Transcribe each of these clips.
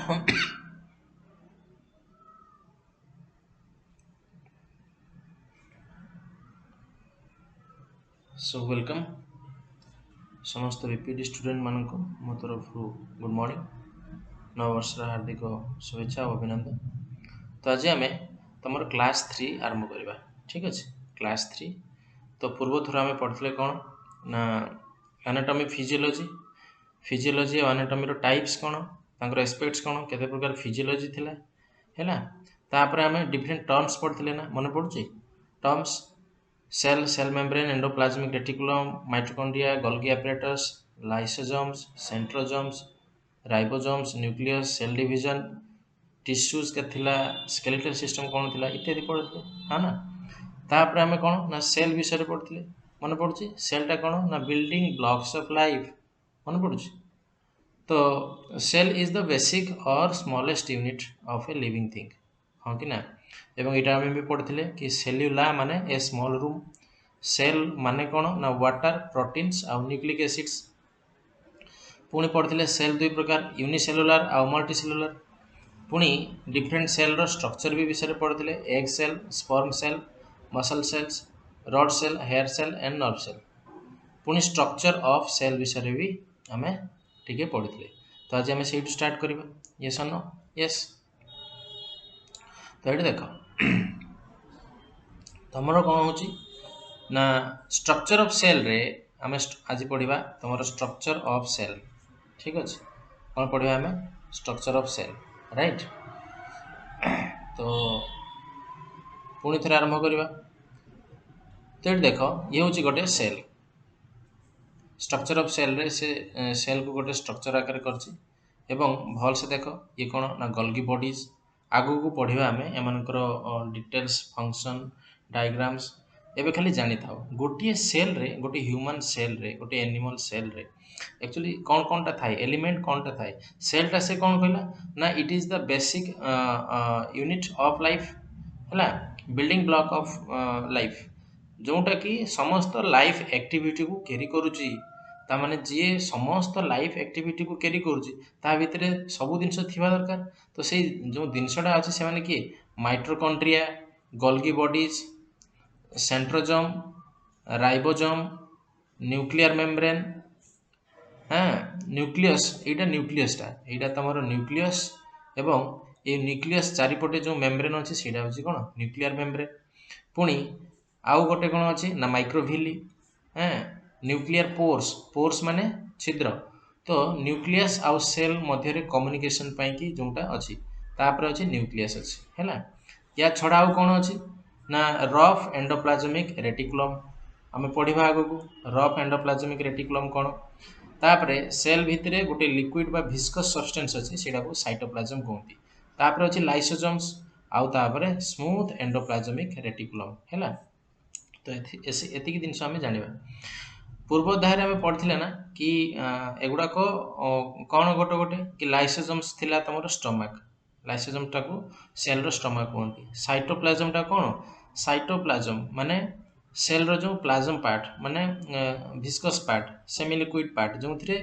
So welcome समस्त BPD student मानक मो तरफ गुड मॉर्निंग नववर्ष हार्दिक शुभेच्छा और अभिनंदन। तो आज आम तुम क्लास 3 आरंभ करवा। ठीक अच्छे क्लास 3 तो पूर्व थर आम पढ़ते कौन ना एनाटॉमी फिजियोलॉजी और एनाटॉमी टाइप्स कौन तांकर एस्पेक्ट्स कौन केते प्रकार फिजियोलॉजी थिला हैला तापर आम डिफरेंट टर्म्स पढ़ते ना मन पड़ुची terms cell membrane endoplasmic reticulum mitochondria Golgi apparatus lysosomes centrosomes ribosomes nucleus cell division tissues के थिला स्केलेटल सिस्टम कौन थिला इत्यादि पढ़ते हाँ ना तापर आम कौन ना सेल विषय पढ़ते मन पड़ुची सेलटा कौन ना बिल्डिंग ब्लॉक्स ऑफ लाइफ मन पड़ुची। तो सेल इज द बेसिक और smallest unit of a living thing हाँ कि ना एवं इटा आम भी पढ़ते कि सेल्युला माने ए स्मॉल रूम सेल माने कौन ना वाटर प्रोटीन्स आउ न्यूक्लिक एसिड्स पुणी पढ़ते सेल दुई प्रकार यूनिसेलुलार आउ मल्टीसेलुलार पुणी डिफरेंट सेल रो स्ट्रक्चर भी विषय पढ़ते egg cell sperm cell muscle cells rod cell hair cell and nerve cell पुणी स्ट्रक्चर ऑफ सेल विषय भी आम टिके पढ़ते। तो आज आम से स्टार्ट करवा यस नो यस। तो ये देख तुमर कौन हो ना स्ट्रक्चर ऑफ सेल रे आम आज पढ़ा तुम स्ट्रक्चर ऑफ सेल। ठीक अच्छे कौन पढ़ा आम स्ट्रक्चर ऑफ सेल राइट। तो पुणी थे आरंभ करवा। तो ये देख ये हूँ गोटे सेल स्ट्रक्चर ऑफ सेल रे से सेल को गोटे स्ट्रक्चर आकार कर भल से देख ये कौन ना गोल्गी बॉडीज आगु को पढ़ा आम एमनकर डिटेल्स फंक्शन डायग्राम्स एबे खाली जानी था गोटे सेल रे गोटे ह्यूमन सेल रे गोटे एनिमल सेल रे एक्चुअली कौन कौन टा थाए एलिमेंट कौन टा थाए सेल टा से कौन कहला ना it is the basic unit of life है बिल्डिंग ब्लॉक ऑफ लाइफ जोटा कि समस्त लाइफ एक्टिविटी को कैरी करुची तामाने जी समस्त लाइफ एक्टिविटी को कैरी करुची ता भितर सब जिनस थिबा दरकार। तो से जो जिनसटा अच्छे से माने कि mitochondria Golgi bodies centrosome ribosome nuclear membrane हाँ न्यूक्लियस यहाँ न्यूक्लियसटा यहाँ तुम न्यूक्लियस एवं ये न्यूक्लियस चारिपटे जो मेम्ब्रेन अच्छे से कौन न्यूक्लियर मेम्ब्रेन पुणी आउ गोटे कौन अच्छी ना माइक्रोविली हाँ न्यूक्लियर पोर्स पोर्स माने छिद्र। तो न्यूक्लियस आउ सेल मध्य कम्युनिकेशन पाई जोटा अच्छी तापर अच्छे न्यूक्लियस अच्छी है या छड़ा आउ कौन अच्छी ना रफ एंडोप्लाज्मिक रेटिकुलम आम पढ़ा आग को रफ एंडोप्लाज्मिक रेटिकुलम कौन तापरे सेल भितर गोटे लिक्विड बा भिस्कस सब्सटेंस अच्छी सेटा को साइटोप्लाज्म कहती तापर अच्छी लाइसोसोम्स आउ तापरे स्मूथ एंडोप्लाज्मिक रेटिकुलम है। तो एतिक जिनस आम जाना पूर्व अध्याय आम पढ़ते ना कि एगुड़ाक कौन गोटे गोटे कि लाइसोसोम्स थिला तुम स्टमक लाइसोसोमटा को सेल रो स्टमक कहती साइटोप्लाज्मटा कौन साइटोप्लाज्म माने सेल रो जो प्लाज्म पार्ट माने viscous part semi liquid part जो थे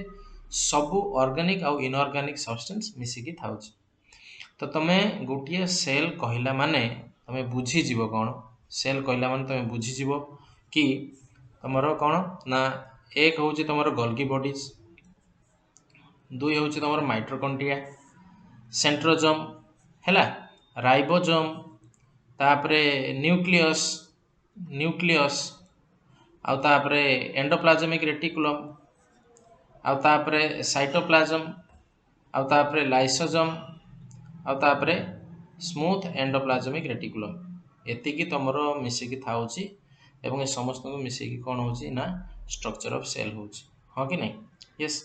सबू ऑर्गेनिक आउ इनऑर्गेनिक सब्सटेंस मिसिकी थाउच। तो तुमे गोटे सेल कहला माने तुमे बुझीज कौन सेल कहला माने तुमे बुझीज कि तुमर कौन ना एक हूँ तुम गोल्गी बॉडीज दुई हूँ तुम माइट्रोकॉन्ड्रिया सेंट्रोजोम है राइबोजोम तापरे न्यूक्लियस न्यूक्लियस आउ तापरे एंडोप्लाज्मिक रेटिकुलम आउ तापरे साइटोप्लाज्म आउ तापरे लाइसोसोम आउ तापरे स्मूथ एंडोप्लाज्मिक रेटिकुलम एतिकी तुमर मिसिकी थाउची एवं ए समस्त को मिसिकी कौन होची ना स्ट्रक्चर ऑफ सेल होची हाँ कि नहीं यस।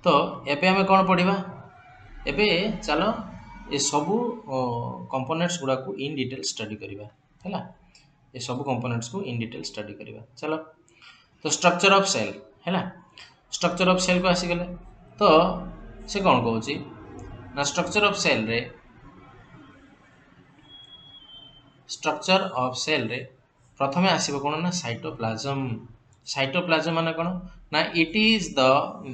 तो एबे हमें कौन पढ़ा एबे चलो ये सबू कंपोनेंट्स गुड़ा को इन डिटेल स्टडी करवा है ये सब कंपोनेंट्स को इन डिटेल स्टडी करवा चलो। तो स्ट्रक्चर ऑफ सेल है स्ट्रक्चर ऑफ सेल को आसीगले तो से कौन कहूँ ना स्ट्रक्चर ऑफ सेल रे स्ट्रक्चर ऑफ सेल रे प्रथमे आसीबो कौन ना साइटोप्लाज्म साइटोप्लाज्म माने कौन ना it is the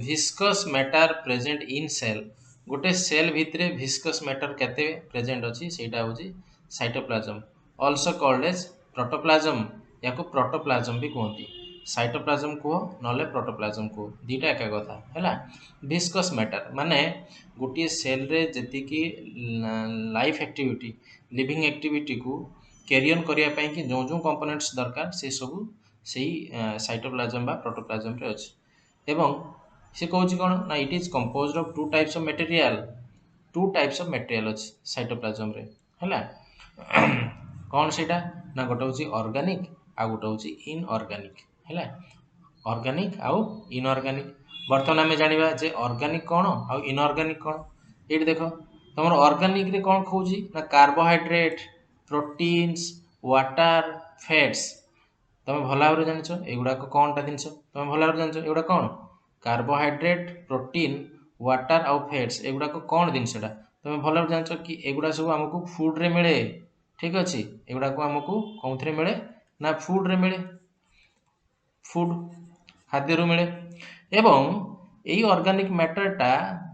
viscous matter present in cell गोटे सेल भितरे विस्कस मैटर केते प्रेजेंट अछि सेटा होची cytoplasm also called as protoplasm याको प्रोटोप्लाज्म भी कहती साइटोप्लाज्म को नले प्रोटोप्लाज्म को दीटा एका कथा हैला विस्कस मैटर माने गोटे सेल रे जति की लाइफ एक्टिविटी लिविंग एक्टिविटी को कैरियन करिया पई कि जो जो कंपोनेंट्स दरकार से सब सेही साइटोप्लाज्म बा प्रोटोप्लाज्म रे अछि एवं से कहूँ कौन ना it is composed of two types of material अछि साइटोप्लाज्म रे हैला कौन सेटा ना गोटे होची ऑर्गेनिक आ गोटे होची इनऑर्गेनिक हैला ऑर्गेनिक आउ इनऑर्गेनिक बर्तमान आम जानिबा जे ऑर्गेनिक कौन आउ इनऑर्गेनिक कौन ये देख तुम ऑर्गेनिक रे कौन खोजी ना कार्बोहाइड्रेट प्रोटीन्स वाटर फैट्स तुम भल भाव जान एगुड़ाक कौनटा जिनस तुम भल भाव जान एगुड़ा कौन कार्बोहाइड्रेट प्रोटीन वाटर आउ फैट्स एगुड़ाक कौन जिनसटा तुम भल भाव जान कि एगुड़ा सब आमको फूड रे मिले ठीक अच्छे एगुड़ाक आमको कौन थे मिले ना फूड रे मिले फूड खाद्य मिले एवं यही ऑर्गेनिक मैटरटा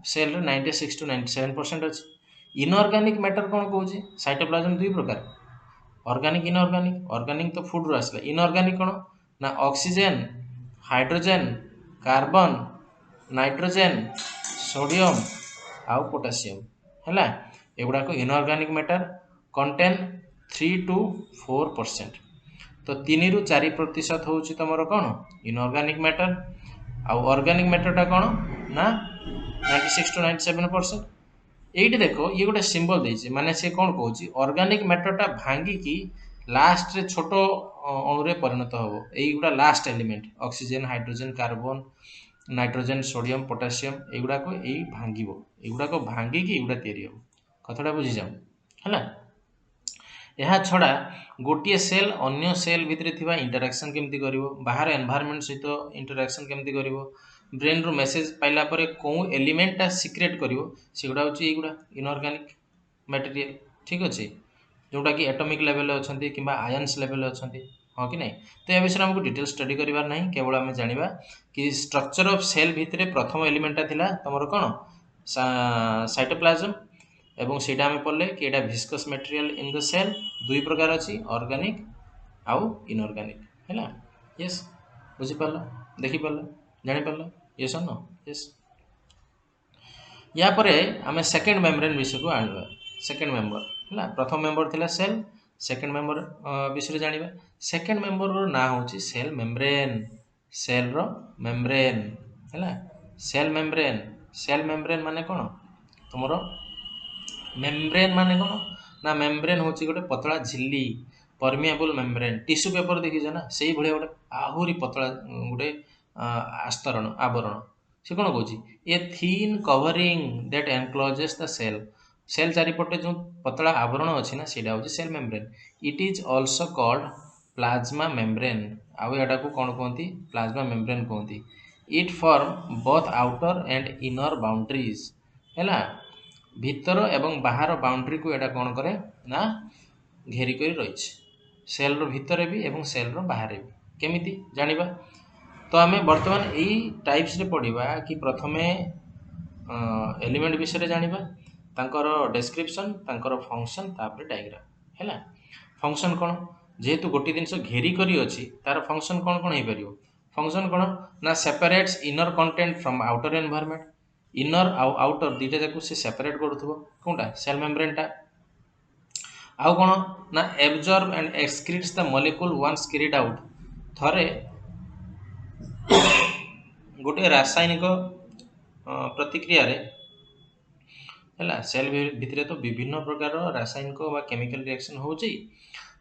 सेल 96 to 97% अच्छी इनऑर्गेनिक मैटर कौन कौन साइटोप्लाज्म दुई प्रकार ऑर्गेनिक इनऑर्गेनिक तो फूड रो आसला इनऑर्गेनिक कौन ना oxygen hydrogen carbon nitrogen sodium आउ पोटासियम हैला एगुड़ाक इनऑर्गेनिक मैटर कंटेन 3 to 4% तो 3 ରୁ 4% होची तमरो कौन इनऑर्गेनिक मैटर आउ ऑर्गेनिक मैटरटा कौन ना 96 to 97%। एइट देखो ये गोटे सिंबल देछि माने से कौन कहूची ऑर्गेनिक मैटरटा भांगी की लास्ट रे छोट अणु रे परिणत होबो एई गुडा last element oxygen hydrogen carbon nitrogen sodium potassium एगुडा को एई भांगीबो एगुडा को भांगी की एगुडा तयारी हो कथाटा बुझी जाऊ हैला ଏହା ଛଡ଼ା ଗୋଟିଏ ସେଲ୍ ଅନ୍ୟ ସେଲ୍ ଭିତରେ ଥିବା ଇଣ୍ଟରାକ୍ସନ୍ କେମିତି କରିବ ବାହାର ଏନଭାୟରमेଣ୍ଟ ସହିତ ଇଣ୍ଟରାକ୍ସନ୍ କେମିତି କରିବ ବ୍ରେନ୍ରୁ ମେସେଜ ପାଇଲା ପରେ କେଉଁ ଏଲିମେଣ୍ଟଟା ସିକ୍ରେଟ୍ କରିବ ସେଗୁଡ଼ା ହେଉଛି ଏଇଗୁଡ଼ା ଇନଅର୍ଗାନିକ୍ ମ୍ୟାଟେରିଆଲ ଠିକ୍ ଅଛି ଯେଉଁଟାକି ଏଟମିକ୍ ଲେଭେଲରେ ଅଛନ୍ତି କିମ୍ବା ଆୟନ୍ସ ଲେଭେଲରେ ଅଛନ୍ତି ହଁ କି ନାହିଁ ତ ଏ ବିଷୟରେ ଆମକୁ ଡିଟେଲ ଷ୍ଟଡି କରିବାର ନାହିଁ କେବଳ ଆମେ ଜାଣିବା କି ଷ୍ଟ୍ରକ୍ଚର ଅଫ୍ ସେଲ୍ ଭିତରେ ପ୍ରଥମ ଏଲିମେଣ୍ଟଟା ଥିଲା ତମର କ'ଣ ସାଇଟୋପ୍ଲାଜମ এবং সেটা আমি পড়লে কি এটা viscous material in the cell দুই প্রকার আছে অর্গানিক আউ ইনঅর্গানিক হেলা यस বুঝি পারল দেখি পারল জানি পারল यस অর নো यस या परे आमे सेकंड मेम्ब्रेन विषय को आनिबा सेकंड मेंबर हैला प्रथम मेंबर थिला सेल सेकंड मेंबर विषय जानिबा सेकंड मेंबर रो ना होची सेल रो मेम्ब्रेन हैला सेल मेम्ब्रेन माने कोन तुमरो मेम्ब्रेन माने कौन ना मेम्ब्रेन हूँ गोटे पतला झिल्ली परमिएबल मेम्ब्रेन टिश्यू पेपर देखी ना से भाया गोटे आहरी पतला गोटे आस्तरण आवरण से कौन कौच a thin covering that encloses the cell चारिपटे जो पतला आवरण अच्छी ना से cell membrane it is also called plasma membrane आउ एटा को कौन कहती प्लाज्मा मेम्ब्रेन कहती it form both outer and inner boundaries है भीतर एवं बाहर बाउंड्री को एटा कौन करे ना घेरी कर रही सेल रो भीतर भी एवं सेल रो बाहर भी केमिति जानिबा तो आम बर्तमान यही टाइप्स रे पढ़िबा कि प्रथमे एलिमेंट विषय जानिबा तांकर डेस्क्रिप्शन तांकर फंक्शन तापर डायग्राम हैला फंक्शन कौन जेहेतु गोटे जिनस घेरी करी अछि तार फंक्शन कौन कौन हो परियो फंक्शन कौन ना separates inner content from outer environment inner आउ आउटर दुईटा जाक से सेपरेट करूथबो कोनटा सेल मेम्ब्रेनटा आउ कोन ना absorb and excretes the molecule once carried out थरे गोटे रासायनिक प्रतिक्रिया रे हैला सेल भितरे तो विभिन्न प्रकार रासायनिक बा केमिकल रिएक्शन होची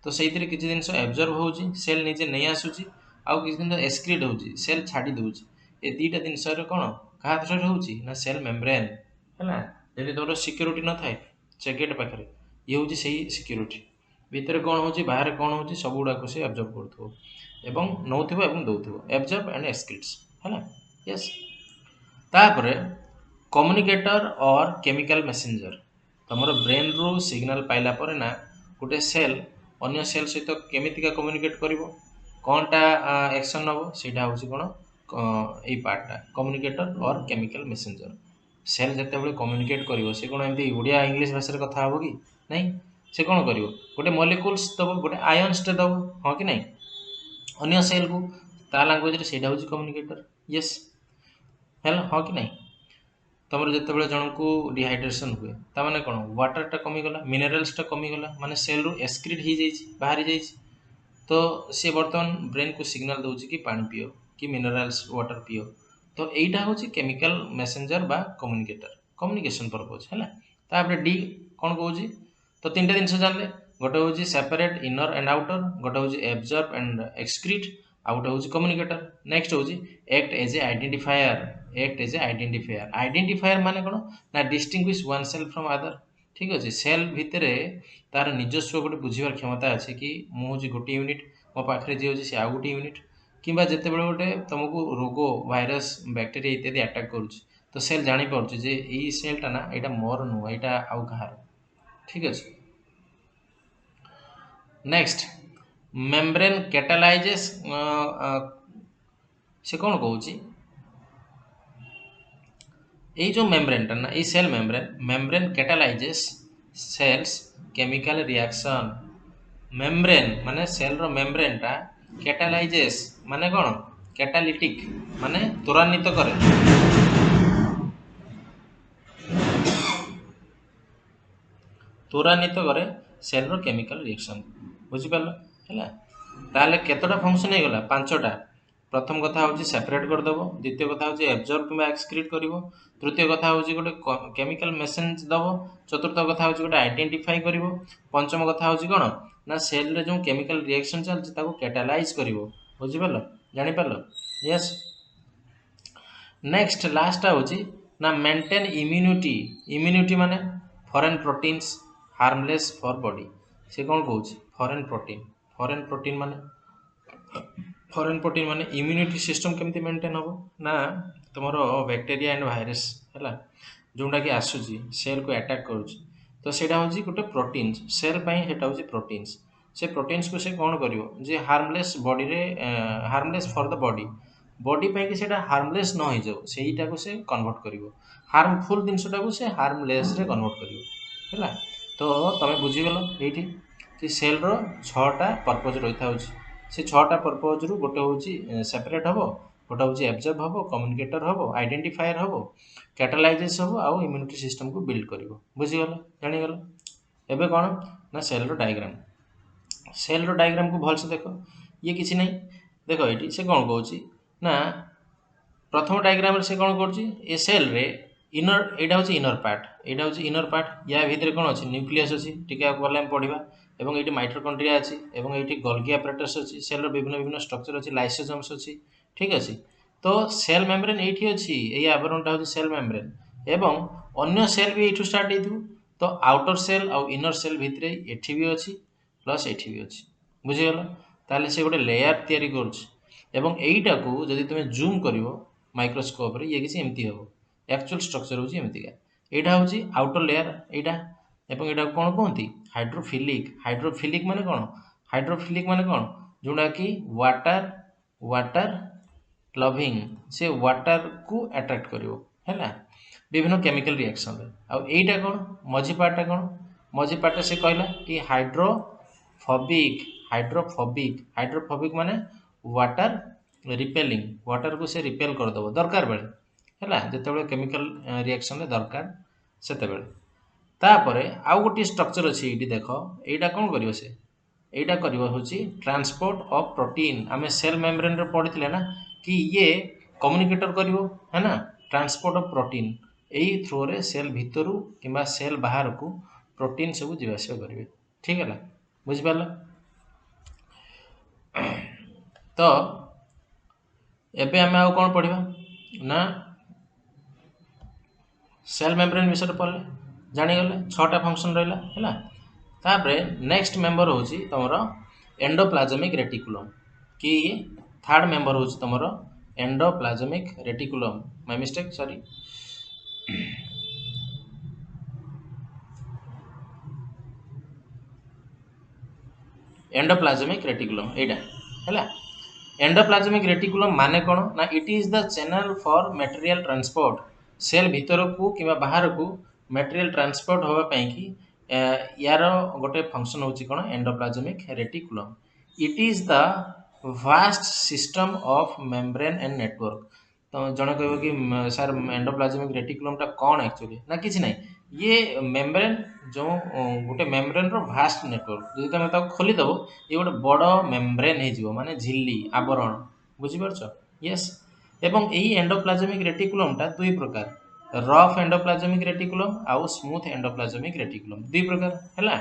तो सेइतरे किछि जिंस एब्जॉर्ब होची सेल निजे नै आसुची आउ किछि दिन एक्सक्रीट होची सेल छाडी दोची ए दीटा जिंस रे कोन कहा थ्रू होची ना सेल मेम्ब्रेन हैला जदि तोर सिक्योरिटी न थाए चेकेट पाखरे ये होची सही सिक्योरिटी भीतर कोन होची बाहर कोन होची सब गुडा को से ऑब्जर्व करथो एवं नौथिबो एवं दौथिबो ऑब्जर्व एंड एक्सक्रीट्स हैला यस तापरे कम्युनिकेटर और केमिकल मैसेंजर तमरो ब्रेन रो सिग्नल पाइला परे ना गोटे सेल अन्य सेल सहित केमितिका कम्युनिकेट करिवो कौनटा एक्शन नब सीटा हूँ कौन यही पार्टा कम्युनिकेटर और केमिकल मेसेंजर सेल जिते कम्युनिकेट कर सी कौन एमती ओडिया इंग्लीश भाषा कथा हे कि नहीं से कौन कर गोटे मलिक्यूल्स दब गोटे आयन्सटे दब हाँ कि नहीं अन्य सेल को ता लांगुएज से कम्युनिकेटर यस है हाँ कि नहीं तुम जिते जन को डिहाइड्रेशन हुए ताने कौन वाटरटा कमिगला मिनराल्सटा कमिगला माने सेल रु एक्सक्रीट हो बाहरी जाइए तो सी बर्तमान ब्रेन को सिग्नल दूसरी कि पानी पियो कि मिनराल्स वाटर पियो तो यहीटा हूँ केमिकल मेसेंजर बा कम्युनिकेटर कम्युनिकेशन पर्पज है तापर डी कौन कौच तो तीन जिन जानले गोटे हूँ सेपरेट इनर एंड आउटर गोटे हूँ एब्जर्व एंड एक्सक्रीट आ गोटे हूँ कम्युनिकेटर नेक्स्ट हूँ act as a identifier identifier माने कौन ना distinguish one cell from other ठीक अच्छे सेल भितर तार निजस्व गोटे बुझार क्षमता अच्छे कि मुझे गोटे यूनिट मो पाखे जी अच्छे सी आउ गोटे यूनिट किंबा जिते गोटे तुमको रोग भाइरस बैक्टेरिया इत्यादि अटैक करुच्च तो सेल जापार जे ये सेलटा ना यहाँ मोर नुह यहाँ आउ कहार ठीक अच्छे नेक्स्ट मेम्ब्रेन कैटालाइजेस से कौन कौच ये जो मेम्ब्रेनटा ना ये cell membrane catalyses cells chemical reaction membrane माने सेल रो मेम्ब्रेनटा कैटालाइजेस माने कौन कैटालिटिक माने त्वरान्वित करे त्वरान्वित करे सेल रो केमिकल रिएक्शन बुझिपार है ताहले केतोटा फंक्शन हो गला पांचटा प्रथम कथा हूँ सेपरेट करदेव द्वितीय कथा हूँ एब्जर्व कि एक्सक्रीट कर तृतीय कथा हूँ गोटे केमिकल मेसेज दब चतुर्थ कथा हूँ गोटे आइडेंटिफाई कर पंचम कथा हूँ कौन ना सेल रे जो केमिकल रिएक्शन चलती कैटालाइज कर बुझिपार जापार यस नेक्स्ट लास्ट हूँ ना मेंटेन इम्यूनिटी इम्यूनिटी माने foreign proteins harmless for body से कौन कौन फॉरेन प्रोटीन माने इम्यूनिटी सिस्टम केमती मेंटेन हम ना तुम बैक्टेरिया एंड भाइरस है जोटा कि आसूची सेल को अटैक करुच्च तो सेटा हूँ गोटे प्रोटीन्स सेल सेटा हूँ प्रोटीन्स से प्रोटीन्स को से कौन कर हार्मलेस बॉडी रे harmless for the body body पे से हार्मलेस न हो जाऊ से से कन्वर्ट कर हार्मफुल जिनसा को से हार्मलेस रे कन्वर्ट कर तो तुम बुझीगल ये कि सेल रो छटा पर्पज रही था से छटा पर्पज रु गोटे हूँ सेपरेट हम गोटे हूँ एब्जर्व हम कम्युनिकेटर हम आइडेंटिफायर हम कैटालाइजेस हम आउ इम्यूनिटी सिस्टम को बिल्ड कर बुझीगल जानीगल एबे कौन ना सेल रो डायग्राम को भलसे देख ये किसी नहीं देख ये से कौन कौच ना प्रथम डायग्राम से कौन कर सेल रे इनर यहाँ हूँ इनर पार्ट या भितर कौन अच्छी न्यूक्लियस अच्छी टीका गले पढ़ा एवं ये माइटोकॉन्ड्रिया अच्छी एवं ये गोल्गी apparatus अच्छी सेल विभिन्न विभिन्न स्ट्रक्चर अच्छी लाइसोसोम्स अच्छी ठीक अच्छे तो सेल मेम्ब्रेन ये अच्छी ये आवरणटा हूँ सेल मेम्ब्रेन एवं अन्य सेल भी ये स्टार्ट हो तो आउटर सेल आउ इनर सेल भितर एठी भी अच्छी प्लस एठी भी अच्छी बुझीगल ताले से गोटे लेयर तैयारी करा को जदि तुम जूम कर माइक्रोस्कोप रे ये किसी एमती हम एक्चुअल स्ट्रक्चर हूँ एमतीका यहाँ हूँ आउटर लेयर यहाँ कौन कहती हाइड्रोफिलिक माने कौन जोटा कि वाटर वाटर लविंग से वाटर को अट्रैक्ट कर विभिन्न केमिकल रिएक्शन आईटा कौन मझी पार्टा कौन मझी पार्टा से कहला कि हाइड्रोफोबिक माने वाटर रिपेलिंग वाटर को से रिपेल करदेव दरकार बेले है जिते केमिकल रिएक्शन दरकार से तापर आउ गोटे स्ट्रक्चर अच्छी ये देख यहाँ कौन कर यहाँ कर ट्रांसपोर्ट ऑफ प्रोटीन आम सेल मेम्ब्रेन रे पढ़ी ना कि ये कम्युनिकेटर कर है ना ट्रांसपोर्ट ऑफ प्रोटीन यही थ्रो रे सेल भितर कि सेल बाहर को प्रोटीन सब जीवास करेंगे ठीक है बुझिपार तो एबे आम आउ कौन पढ़ा ना सेल मेम्ब्रेन विषय पढ़ले जानीगले छटा फंक्शन रहा है नेक्स्ट मेंबर हूँ तुम एंडोप्लाज्मिक रेटिकुलम कि थर्ड मेंबर हूँ तुम endoplasmic reticulum my mistake sorry endoplasmic reticulum यहाँ है एंडोप्लाज्मिक रेटिकुलम माने कौन ना it is the channel for material transport cell भीतर को कि बाहर को मटेरियल ट्रांसपोर्ट होगा कि यार गोटे फंक्शन होची कौन endoplasmic reticulum it is the vast system of membrane and network तो जड़े कह कि सर एंडोप्लाज्मिक रेटिकुलमटा कौन एक्चुअली ना किसी ना ये मेम्ब्रेन जो गोटे मेम्ब्रेन रो भास्ट नेटवर्क जब तुम खोलीदेव ये गोटे बड़ मेम्ब्रेन हो माने झिल्ली आवरण बुझीपार यस एवं यही एंडोप्लाज्मिक रेटिकुलमटा दुई प्रकार रफ एंडोप्लाज्मिक रेटिकुलम आउ स्मूथ एंडोप्लाज्मिक रेटिकुलम दुई प्रकार है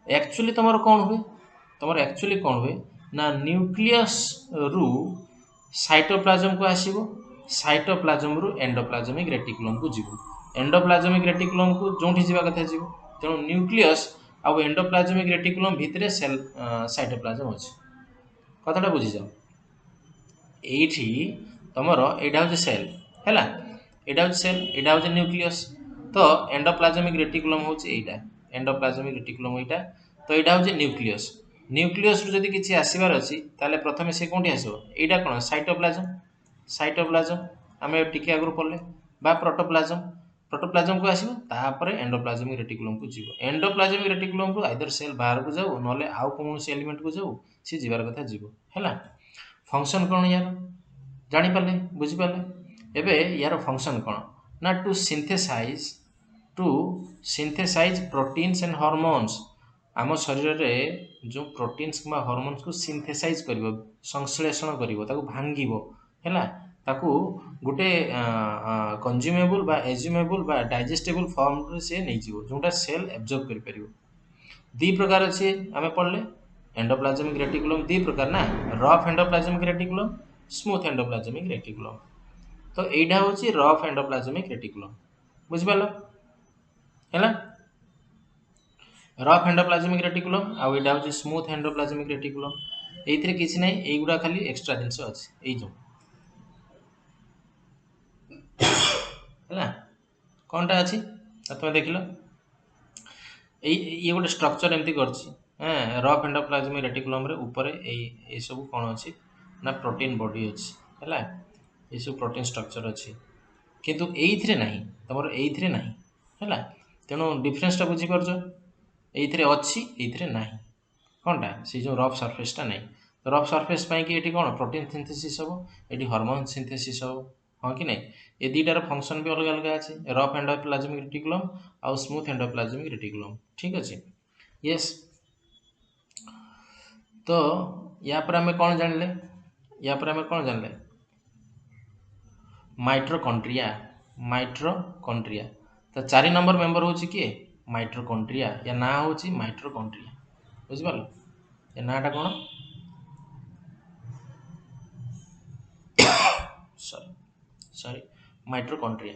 एक्चुअली तुम कौन हुए तुम एक्चुअली कौन हुए ना न्यूक्लियस रु साइटोप्लाज्म को आसीबो साइटोप्लाज्म रु एंडोप्लाज्मिक रेटिकुलम को जीवो एंडोप्लाज्मिक रेटिकुलम को जोठी जीवा कथा जीवो तेणु न्यूक्लियस आउ एंडोप्लाज्मिक रेटिकुलम भितर सेल साइटोप्लाज्म अछि कथाटा बुझी जाओ एठी तमरो एटा होचे सेल हैला एटा होचे सेल एटा होचे न्यूक्लियस तो एंडोप्लाज्मिक रेटिकुलम होचे एटा एंडोप्लाज्मिक रेटिकुलम एटा तो एटा होचे न्यूक्लियस न्यूक्लियस रु जदि किछि आसीबार अछि ताले प्रथमे से कोंठी आसो एटा कोन साइटोप्लाज्म साइटोप्लाज्म आमे टिके आगु पड़ले बा प्रोटोप्लाज्म प्रोटोप्लाज्म को आसीबो तापर एंडोप्लाज्मिक रेटिकुलम को जीवो एंडोप्लाज्मिक रेटिकुलम को आइदर सेल बाहर को जाऊ नले आउ कोनोसी एलिमेंट को जाऊ सी जीवार कथा जीवो हैला फंक्शन कौन यार जानी पाले बुझी पाले एबे यार फंक्शन कौन ना to synthesise proteins and hormones आम शरीर में जो प्रोटीन्स कि हार्मोन्स को सिंथेसाइज कर संश्लेषण कर भांगिबो हैला ताकू गोटे कंज्यूमेबल बा एज्यूमेबल बा डाइजेस्टेबल फॉर्म रे से नहीं जीवो जोटा सेल एब्जॉर्ब कर परिबो दी प्रकार अच्छे आम पढ़ले एंडोप्लाज्मिक रेटिकुलम दी प्रकार ना rough endoplasmic reticulum smooth endoplasmic reticulum तो एटा होची रफ एंडोप्लाज्मिक रेटिकुलम बुझ पालो हैला रफ एंडोप्लाज्मिक रेटिकुलम आ एटा होची स्मूथ एंडोप्लाज्मिक रेटिकुलम एइथरे किछि नै एइगुडा खाली एक्स्ट्रा जिंस अछि एइ जो हैला कोनटा अछि तुम देखिलो ये गोटे स्ट्रक्चर एमती करछि रफ एंडोप्लाज्मिक रेटिकुलम रे ऊपर ए सब कोन अछि ना प्रोटीन बॉडी अछि हैला ये सब प्रोटीन स्ट्रक्चर अछि किंतु एइथरे नाही तमर एइथरे नाही हैला तेणु डिफरेंसटा बुझी परछो एइथरे अछि एइथरे नाही कोनटा से जो रफ सरफेसटा नाही तो रफ सरफेस पाई कि एठी कोन प्रोटीन सिंथेसिस हो एठी हार्मोन सिंथेसिस हो हाँ कि नहीं ये दुईटार फंक्शन भी अलग अलग अच्छे रफ एंडोप्लाज्मिक रेटिकुलम आउ स्मूथ एंडोप्लाज्मिक रेटिकुलम ठीक अच्छे यस तो या पर आमे कौन जानले या पर आमे कौन जानले माइट्रोकॉन्ड्रिया माइट्रोकॉन्ड्रिया तो 4 नंबर मेंबर होची किए माइट्रोकॉन्ड्रिया या ना होची माइट्रोकॉन्ड्रिया बुझि पालो या नाटा कौन सॉरी माइट्रोकॉन्ड्रिया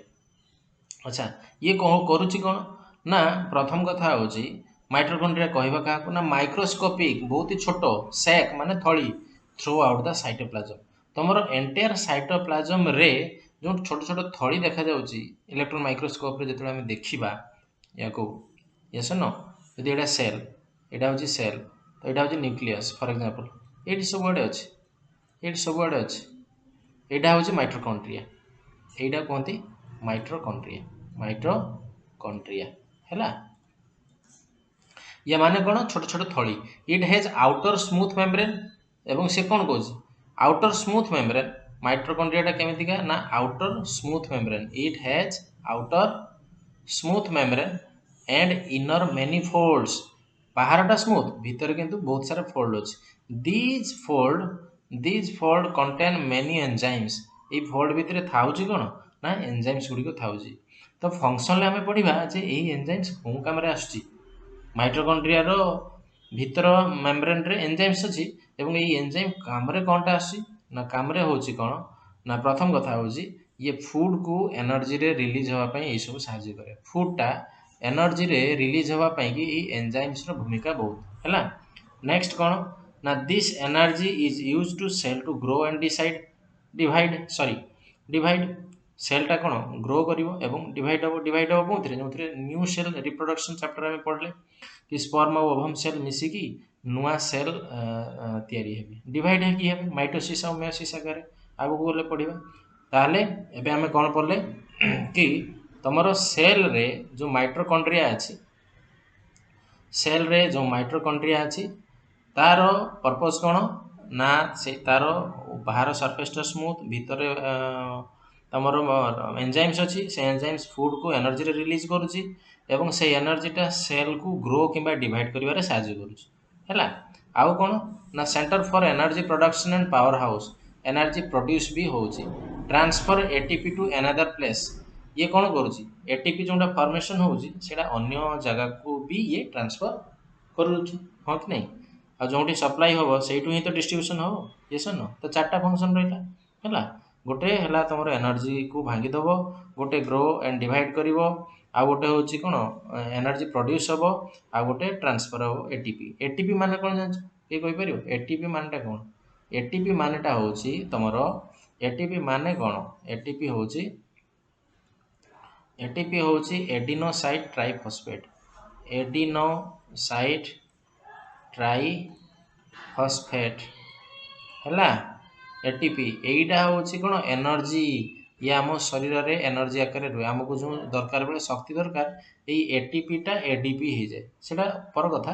अच्छा ये करुच्ची कौन ना प्रथम कथा होची माइट्रोकॉन्ड्रिया कहवा क्या ना माइक्रोस्कोपिक बहुत ही छोट सैक माने थली थ्रू आउट द साइटोप्लाज्म तुम एंटायर साइटोप्लाज्म रे जो छोट छोट थली देखा जाउची इलेक्ट्रॉन माइक्रोस्कोप रे जेतले हम देखिबा याको यस नो यदि एटा सेल एटा होची सेल तो एटा होची न्यूक्लियस फॉर एग्जांपल एटी सब आडे अछि एटी सब आडे अछि एटा होची माइट्रोकॉन्ड्रिया एटा कहते माइट्रोकॉन्ड्रिया हैला या माने कौन छोट छोट थली it has outer smooth membrane एवं से कौन कौच आउटर स्मूथ मेम्ब्रेन माइट्रोकॉन्ड्रिया केमिति का ना outer smooth membrane it has outer smooth membrane and inner many folds बाहरटा स्मूथ भीतर किंतु बहुत सारा फोल्ड अछि these fold contain many enzymes ए फोल्ड भितर थाउची कोन ना एंजाइम्स गुडी को थाउची तो फंक्शन ले हमें पढ़िबा जे एही एंजाइम्स कोन काम रे आछी माइट्रोकॉन्ड्रिया रो भीतर मेम्ब्रेन रे एंजाइम्स अछि एवं एही एंजाइम काम रे कोनटा आछी ना काम रे होची कोन ना प्रथम कथा होची ये फूड को एनर्जी रे रिलीज होवा पई ए सब सहायता करे फूडटा एनर्जी रे रिलीज होवा पई कि ए एंजाइम्स रो भूमिका बहुत हैला नेक्स्ट कोन ना this energy is used to cell to grow and divide सेलटा कौन ग्रो करिवो एवं डिवाइड हम कौन जो न्यू सेल रिप्रोडक्शन चैप्टर में पढ़ले कि स्पर्म और ओवम सेल मिसिकी नुआ सेल तैयारी हेबे डिवाइड हेकी हेबे माइटोसिस और मेयोसिस आगे आगु गले पढ़िबा ताहले एबे आमे कोन पढ़ले कि तमरो सेल रे जो माइटोकॉन्ड्रिया अछि सेल रे जो माइटोकॉन्ड्रिया अछि तार पर्पस कोन ना से तार बाहर सरफेस टा स्मूथ भीतर तमरो एंजाइम्स अछि से एंजाइम्स फूड को एनर्जी रे रिलीज करूची एवं से एनर्जी टा सेल को ग्रो किबा डिवाइड करिवारे सहायता करूची हैला आउ कोन ना centre for energy production and power house energy produce भी होची transfer ATP to another place ये कोन करूची एटीपी जोंडा फॉर्मेशन होची सेडा अन्य जगह को भी ये ट्रांसफर करूची हां कि नहीं आ जोंटी सप्लाई होबो सेइटु ही तो डिस्ट्रीब्यूशन होबो यस नो तो चारटा फंक्शन रहिला हैला गोटे हैला तमरो एनर्जी को भांगी दबो गोटे ग्रो एंड डिवाइड करिवो आ गोटे होची कोन एनर्जी प्रोड्यूस होबो आ गोटे ट्रांसफर होबो एटीपी एटीपी माने कोन जान के कहि परियो एटीपी मानेटा कोन एटीपी मानेटा होची तमरो एटीपी माने कोन एटीपी होची एडिनोसाइट ट्राइफॉस्फेट एडिनोसाइट ट्राइफॉस्फेट हैला एटीपी एईटा होची कोन एनर्जी ये आम शरीर रे एनर्जी आकार रुए आमको जो दरकार बेले शक्ति दरकार एई एटीपी टा एडीपी हे जाय सेटा पर कथा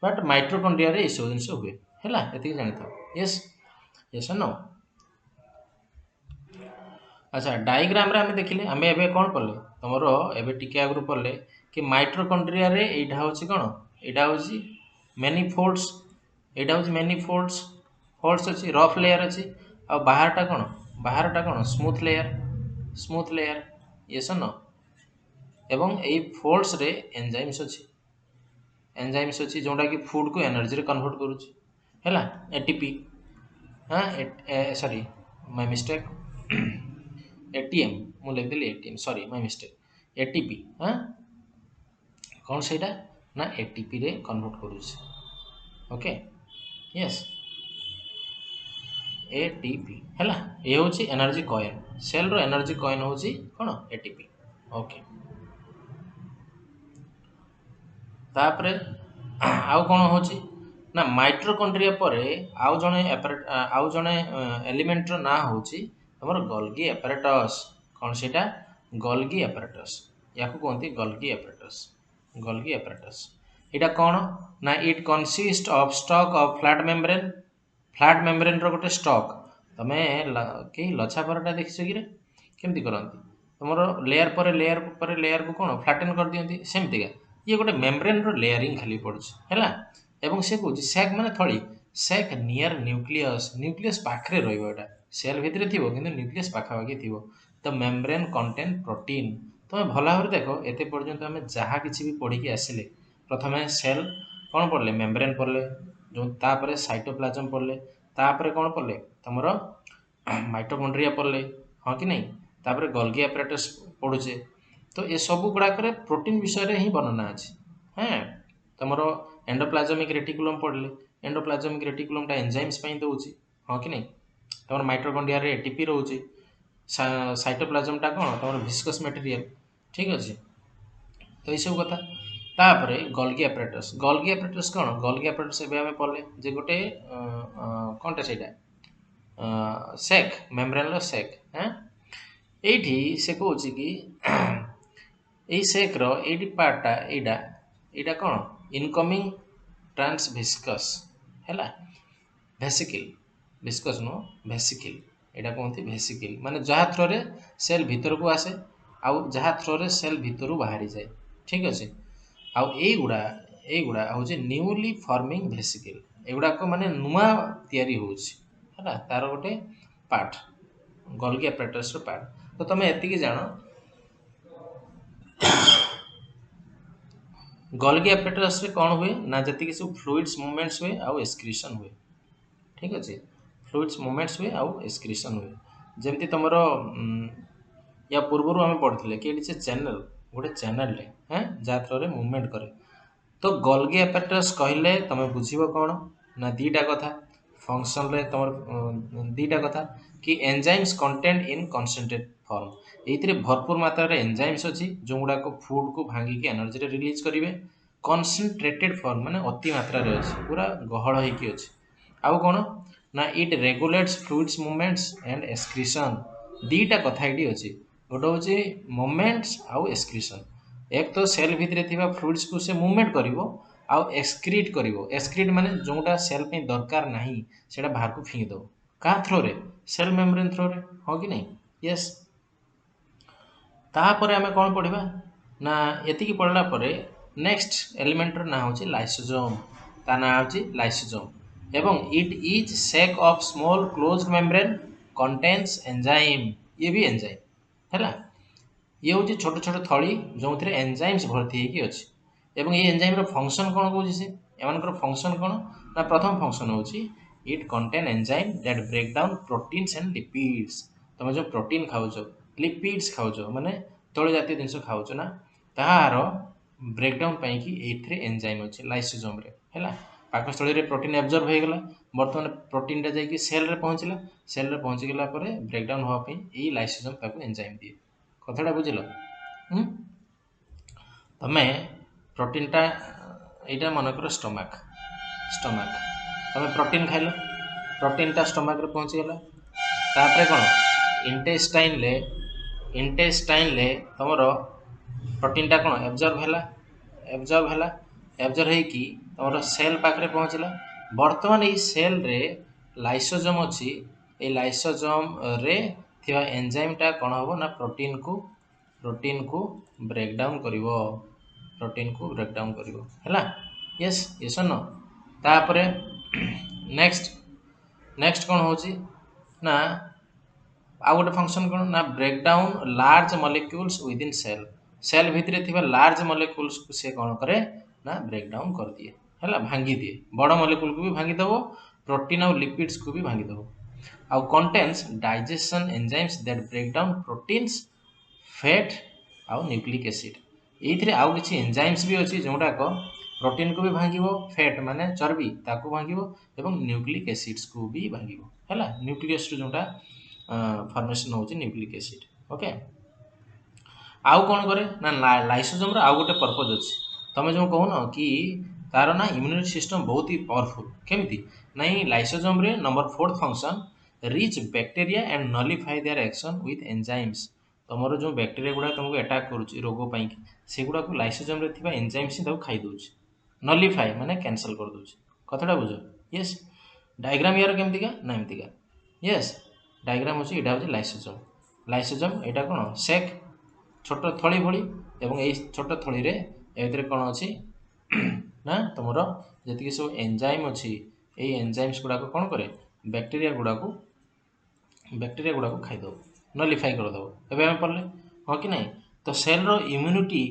बट माइटोकॉन्ड्रिया रे एसो जिंस हुए हैला एति जानि था यस यस नो अच्छा डायग्राम रे हमें देखिले हमें एबे कोन पड़ले तमरो एबे टिके आगु पड़ले कि माइटोकॉन्ड्रिया रे एइटा होची कोन एइटा होची मैनीफोल्ड्स एइटा होची मैनीफोल्ड्स फोल्ड्स अछि रफ लेयर अछि आ बाहरटा कोन स्मूथ लेयर यस नो एवं एई फोल्ड्स रे एंजाइम्स अछि जोंडा कि फूड को एनर्जी रे कन्वर्ट करूची हैला एटीपी हां सॉरी माय मिस्टेक एटीएम मु लिख देली ATM sorry my mistake ATP हां कौन सेटा ना एटीपी रे कन्वर्ट करूची ओके यस एटीपी हैला ये होची energy coin cell row energy coin होची कोन एटीपी ओके तापरे आउ कोन होची ना माइटोकॉन्ड्रिया परे आउ जणे एलिमेंट रो ना होची हमर गोल्गी एपैरेटस कोन सेटा गोल्गी एपैरेटस याकू कोनती गोल्गी एपैरेटस एटा कोन ना it consist of stack of flat membrane रो गोटे स्टॉक तमे के लछा परटा देखिछ कि रे केमती करंती तमरो लेयर लेयर को कोन फ्लैटन कर दियंती सेमतिगा ये गोटे मेम्ब्रेन रो लेयरिंग खाली पड़छ हैला एवं से को सैक माने थळी सैक नियर न्यूक्लियस पाखरे रहइबो एटा सेल भितरे थिबो किंतु न्यूक्लियस पाखा पाखी थिबो द मेम्ब्रेन कंटेन प्रोटीन तमे भला भाबरे देखो एते पर्यंत हमें जहा किछि भी पढी के आसिले प्रथमे सेल कोन पड़ले मेम्ब्रेन पड़ले जो तापरे साइटोप्लाज्म पड़ले तापरे कोन पड़ले तमरो माइटोकॉन्ड्रिया पड़ले हां कि नहीं तापरे गोल्गी एपैरेटस पडुचे तो ये सब गुड़ा करे प्रोटीन विषय रे ही वर्णना अछि हैं तमरो एंडोप्लाज्मिक रेटिकुलम पड़ले एंडोप्लाज्मिक रेटिकुलम टा एंजाइम्स पई दोउची हां कि नहीं तमरो माइटोकॉन्ड्रिया रे एटीपी रहउची साइटोप्लाज्म टा कोन तमरो विस्कस मटेरियल ठीक अछि तो ई सब कथा तापरे गोल्गी एपैरेटस कोन गोल्गी एपैरेटस एबे हमें पड़ले जे गोटे कोनटा सेटा सेक मेम्ब्रेन लो सेक हैं एठी से कहूची कि एई सेक रो एडी पार्टा एडा कोन इनकमिंग ट्रांस विस्कस हैला वेसिकल विस्कस नो वेसिकल एडा कोनती वेसिकल माने जहा थ्रो रे सेल भीतर को आसे आउ जहा थ्रो रे सेल भीतरु बाहरी जाय ठीक अछि आउ एगुडा होचे न्यूली फॉर्मिंग वेसिकल एगुडा को माने नुआ तयारी होची हैला तार गोटे पार्ट गोल्गी एपैरेटस रो पार्ट तो तमे एति की जानो गोल्गी एपैरेटस रे कोन हुए ना जति कि सब फ्लूइड्स मूवमेंट्स हुए आउ एक्सक्रीशन हुए ठीक अछि फ्लूइड्स मूवमेंट्स हुए आउ एक्सक्रीशन हुए जेमति तमरो या पूर्वरु हमें पढ़थिले कि एटी से चैनल गोटे चैनल रे हैं जा थ्रो रे मूवमेंट करे तो गोल्गी एपैरेटस कहले तमे बुझिबो कोन ना दीटा कथा फंक्शन रे तमर दीटा कथा कि enzymes content in concentrate form एइतरे भरपूर मात्रा रे एंजाइम्स अछि जोगुडा को फूड को भांगी के एनर्जी रे रिलीज करिवे कनसेंट्रेटेड फॉर्म माने अति मात्रा रे अछि पूरा गहळ होइकी अछि आउ कोन ना it regulates fluids movements and excretion दीटा कथा एटी अछि गोटे होछि मूवमेंट्स आउ एक्सक्रीशन एक तो सेल भितरे थिबा फ्लूइड्स को से मूवमेंट करिवो आउ एक्सक्रीट करिवो एक्सक्रीट माने जोटा सेल पे दरकार नाही सेटा बाहर को फिंगी दो का थ्रो रे सेल मेम्ब्रेन थ्रो रे हो कि नहीं यस तापर आमे कोन पढिबा ना एतिकी पढला परे नेक्स्ट एलिमेंट रो ना होछि लाइसोसोम ता ना होछि लाइसोसोम एवं it is sake of small closed membrane contains enzyme ये भी एंजाइम हैला ये होछि छोट छोट थळी जोंथरे एंजाइम्स भर्ती हेकी अछि एवं ये एंजाइम रो फंक्शन कोन कहूछि से एमानकर फंक्शन कोन ना प्रथम फंक्शन होछि it contain enzyme that break down proteins and lipids तमे जो प्रोटीन खाउछो लिपिड्स खाउछो माने तैल जातीय जिनिस खाउछो ना तार ब्रेकडाउन ପାଇଁ କି ଏଇଥିରେ ଏନ୍ଜାଇମ୍ ଅଛି ଲାଇସୋଜୋମରେ ହେଲା ପାକସ୍ଥଳୀରେ ପ୍ରୋଟିନ୍ ଆବଜର୍ବ ହେଇଗଲା ବର୍ତ୍ତମାନ ପ୍ରୋଟିନ୍ଟା ଯାଇକି ସେଲ୍ରେ ପହଞ୍ଚିଲା ସେଲ୍ରେ ପହଞ୍ଚିଗଲା ପରେ ବ୍ରେକଡାଉନ୍ ହେବା ପାଇଁ ଏଇ ଲାଇସୋଜୋମ୍ ତାକୁ ଏନ୍ଜାଇମ୍ ଦିଏ କଥାଟା ବୁଝିଲ ତମେ ପ୍ରୋଟିନ୍ଟା ଏଇଟା ମନେକର ଷ୍ଟମାକ୍ ତମେ ପ୍ରୋଟିନ୍ ଖାଇଲ ପ୍ରୋଟିନ୍ଟା ଷ୍ଟମାକ୍ରେ ପହଞ୍ଚିଗଲା ତାପରେ କ'ଣ ଇଣ୍ଟେଷ୍ଟାଇନ୍ରେ ତମର प्रोटीनटा कौन एब्जर्व होइकी तुम सेल पाखे पहुँचला बर्तमान ये सेल रे लाइसोजोम अच्छी ये लाइसोजोम रे थिबा एंजाइमटा कौन हम ना प्रोटीन को ब्रेकडाउन करिवो हैला यस यस नो तापरे नेक्स्ट कौन होची ना आउ गोटे फंक्शन कौन ना breakdown large molecules within cell भितरे थिबा लार्ज मॉलिक्यूल्स को से कौन करे ना ब्रेकडाउन कर दिए हैला भांगी दिए बड़ मॉलिक्यूल को भी भांगी दबो प्रोटीन और लिपिड्स को भी भांगी दबो आउ contains digestion enzymes that break down proteins fat आउ न्यूक्लिक एसिड एइथिरे आउ किछि एंजाइम्स भी अछि जोंडा को प्रोटीन को भी भांगिबो फैट माने चर्बी ताको भांगिबो एवं न्यूक्लिक एसिड्स को भी भांगिबो हैला न्यूक्लिक एसिड जोंडा फॉर्मेशन होछि न्यूक्लिक एसिड ओके आउ कौन करे ना लाइसोजोम आउ गोटे पर्पज अच्छी तुम जो कहून कि तार ना इम्यूनिटी सिस्टम बहुत ही पावरफुल केमती नहीं लाइसोजोम रे number 4th function reach bacteria and nullify their action with enzymes तुमर जो बैक्टीरिया गुड़ा तुमको अटैक करुच्ची रोग पाई से गुड़ा को लाइसोजोम रे थिबा एंजाइम्स ही खाई दउछि नलिफाई माने कैंसल कर दउछि कथाटा बुझ यस डायग्राम यार केमतिका ना एमतिका यस डायग्राम होछि एटा होछि लाइसोजोम एटा कोन सेक छोट थली भली एवं ये छोट थली रे एथिरे कोन अछि ना तुमर जति सब एंजाइम अछि ए एंजाइम्स गुडा को कोन करे बैक्टीरिया गुडा को खाई दो नलिफाई कर दो एबे हम पढ़ले हो कि नहीं तो cell row immunity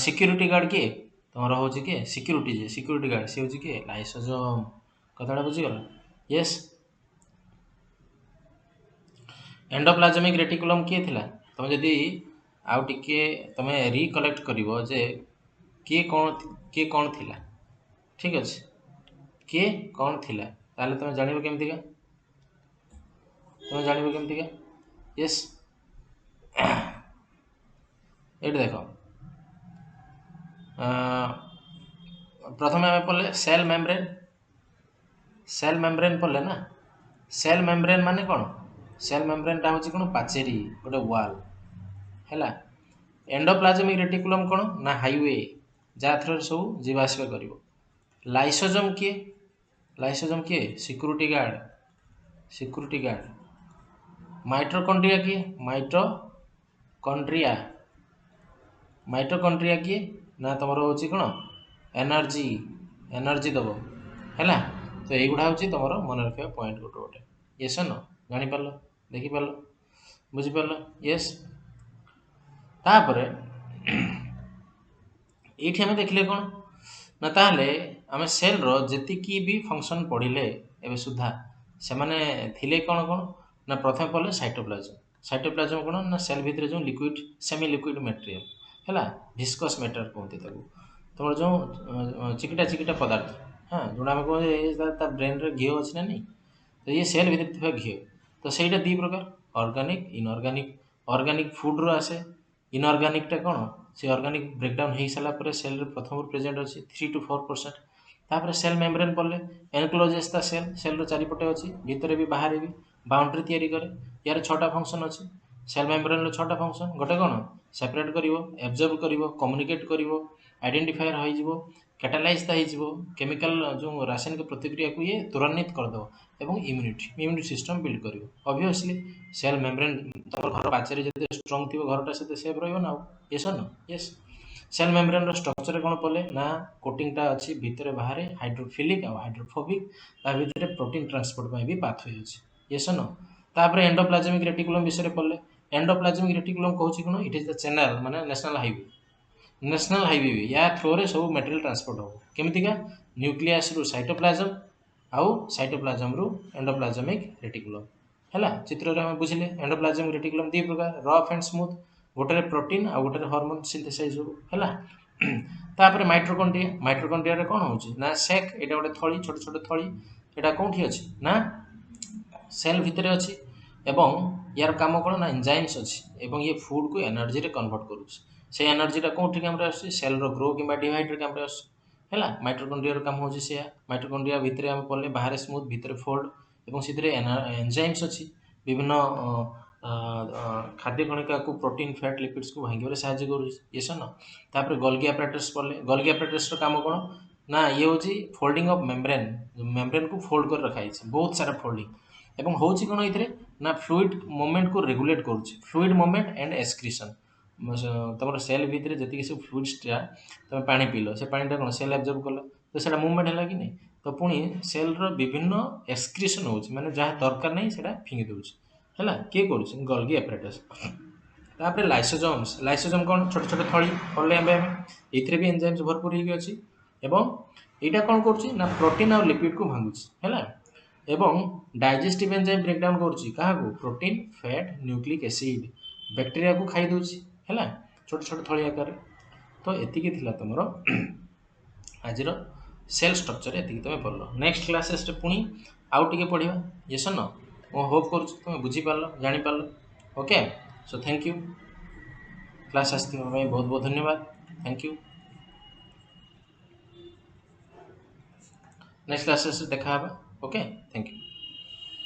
security guard के तुमर होछि के सिक्योरिटी गार्ड से होछि के लाइसोजोम कथाटा बुझी गला यस एंडोप्लाज्मिक रेटिकुलम किए थिला तुम जदी आउ टिके तमे रिकलेक्ट करिवो जे किए कौन थिला ठीक अछि किए कौन थिला ताले तुम जानिबो केमतिका यस एट देखो प्रथम आम पढ़ले सेल मेम्ब्रेन पढ़ले ना सेल मेम्ब्रेन माने कौन सेल मेम्ब्रेन टा होछि कोन पाचेरी गोटे वाल हैला एंडोप्लाज्मिक रेटिकुलम कौन ना हाईवे जा थ्रो सब जीवा आसवा करिवो लाइसोजोम किए सिक्योरिटी गार्ड माइटोकॉन्ड्रिया किए माइटोकॉन्ड्रिया किए ना तुमर होछि कोन एनर्जी दबो हैला तो एगुडा होछि तुमर मन रखिया पॉइंट गोटे यस नो जानि पारलो देखि पारलो बुझी पारलो यस तापरे एठी हमें देखले कोन ना ताहले आमे सेल रो जेतिकी भी फंक्शन पढ़िले एबे सुधा से माने थिले कोन ना प्रथम पढ़ले साइटोप्लाज्म कोन ना सेल भितरे जो लिक्विड सेमी लिक्विड मटेरियल हैला विस्कस मैटर कहते ताको तुमर जो चिकिटा पदार्थ हाँ जोड़ा हम कहते ता ब्रेन रे घी अछि ना नहीं तो ये सेल भितर थिबा घी तो सेटा दी प्रकार ऑर्गेनिक इनऑर्गेनिक फूड रो आसे इनऑर्गेनिक टा कोन से ऑर्गेनिक ब्रेकडाउन हो सारा पर सेल प्रथम प्रेजेंट अच्छी 3 to 4%। तापर सेल मेम्ब्रेन पड़े एनक्लोजेस ता सेल चारिपटे अच्छी भितर भी बाहर भी बाउंड्री तैयारी करे। यार 6टा फंक्शन अच्छी सेल मेम्ब्रेन 6टा फंक्शन गोटे कौन सेपरेट कर एब्जर्व कर कम्युनिकेट कर आइडेंटिफायर हो कैटालाइज हो केमिकल जो रासायनिक प्रतिक्रिया को ये त्वरान्वित करदेव और इम्यूनिटी सिस्टम बिल्ड कर ऑब्वियसली सेल मेम्ब्रेन तुम घर पाचेरी जो स्ट्रंग थी घरटा से सेफ रहा यस और no yes. Cell membrane structure कौन पड़े ना कोटिंगटा अच्छी भितर बाहर हाइड्रोफिलिक और हाइड्रोफोबिक भितर प्रोटीन ट्रांसपोर्ट भी पाथवे अच्छी यस और नो। तापर एंडोप्लाज्मिक रेटिकुलम विषय पड़े एंडोप्लाज्मिक रेटिकुलम कहूँ कौन इट इज द चैनल माने नेशनल हाईवे भी या थ्रो रे सब मटेरियल ट्रांसपोर्ट हो केमितिका न्यूक्लियस रु साइटोप्लाज्म आउ साइटोप्लाज्म रु एंडोप्लाज्मिक रेटिकुलम है चित्र में बुझे एंडोप्लाज्मिक रेटिकुलम दी प्रकार रफ एंड स्मूथ गोटे प्रोटीन आ गोटे हार्मोन सिंथेसाइज हो तापर माइट्रोकॉन्ड्रिया रे कौन होची ना सेक एटा गोटे थली छोट छोट थली एटा कोठी अछि ना सेल भितर अच्छी एवं यार काम कौन ना एंजाइम्स अच्छी एवं ये फूड को एनर्जी रे कन्वर्ट करूँ से एनर्जीटा कौटी काम सेल ग्रो कि डिवाइड काम है माइट्रोकॉन्ड्रिया काम हो माइट्रोकॉन्ड्रिया भितर आम पड़े बाहर स्मूथ भितर फोल्ड और से एंजाइम्स अच्छी विभिन्न खाद्य कणिका को प्रोटीन फैट लिपिड्स को भांगे साहय कर गोल्गी अपैरेटस पड़े गोल्गी अपैरेटस काम कौन ना ये हूँ फोल्डिंग ऑफ मेम्ब्रेन को फोल्ड कर रखाई बहुत सारा फोल्डिंग एवं हूँ कौन ये ना फ्लूइड मूवमेंट को रेगुलेट करुच्ची फ्लूइड मूवमेंट एंड एक्सक्रीशन तुम सेल भितर जी सब फ्लुइड्सटा तुम पा पील से पाटा कौन सेल एब्जर्व कल तो सर मुवमेंट है कि नहीं तो पुणी सेल विभिन्न एक्सक्रीशन हो माने जहाँ दरकार नहीं से फिंगी दूसरी है किए कर गोल्गी अपैरेटस। तापर लाइसोजोम कौन छोट छोट थली पड़े ये भी एंजाइम्स भरपूर होगी एवं यहाँ कौन कर प्रोटीन और लिपिड को भांगुची है एवं डाइजेस्टिव एंजाइम ब्रेकडाउन करुच्ची क्या protein fat nucleic acid bacteria को खाई दूची है छोट छोट थली आकार। तो एतिकी थिला तुमर आज सेल स्ट्रक्चर एतिकी तुम पढ़ल नेक्स्ट क्लासेस पुणी आउ टिके पढ़ा यस न मो होप कर तुम बुझीपार जापार okay. So thank you class आस बहुत बहुत धन्यवाद थैंक यू नेक्स्ट क्लासेस देखा ओके थैंक यू।